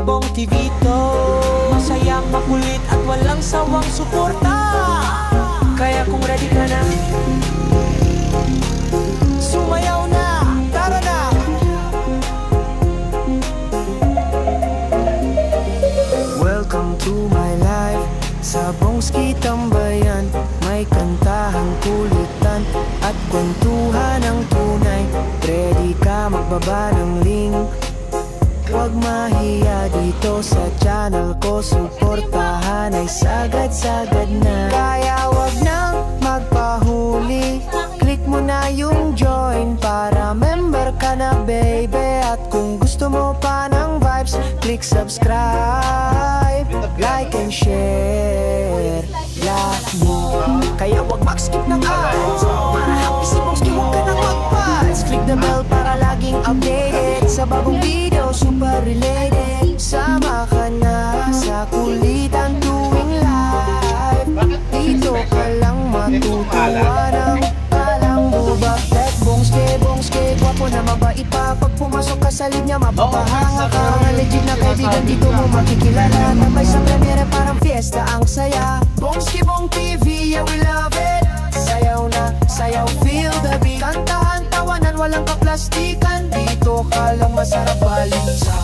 Bong TV to. Masayang, makulit at walang sawang suporta. Kaya kung ready ka na, sumayaw na, tara na. Welcome to my life, sa Bongski Tambayan. May kantahang kulitan at kwentuhan ng tunay. Ready ka magbaba ng link? Huwag mahiya dito sa channel ko. Suportahan ay sagad-sagad na. Kaya wag nang magpahuli, click mo na yung join para member ka na, baby. At kung gusto mo pa ng vibes, click subscribe, like and share. Like mo, kaya wag mag-skip ng ads. Para happy si Bongski, huwag ka nang mag-pads. Click the bell para laging updated sa bagong video, super related. Sama ka na sa kulitan tuwing live. Dito ka lang matutuwa ng palang bubak. Tek Bongski, Bongski, gwapo na mabait pa. Pag pumasok ka sa linya, mapapahanga ka. Mga legit na kaibigan dito mo makikilala. Tambay sa premiere parang fiesta ang saya. Bongski Bong TV, yeah we love it. Sayaw na, sayaw, feel the beat. Kantahan, tawanan, walang kaplastikan. Dito ka lang masarap balinsa.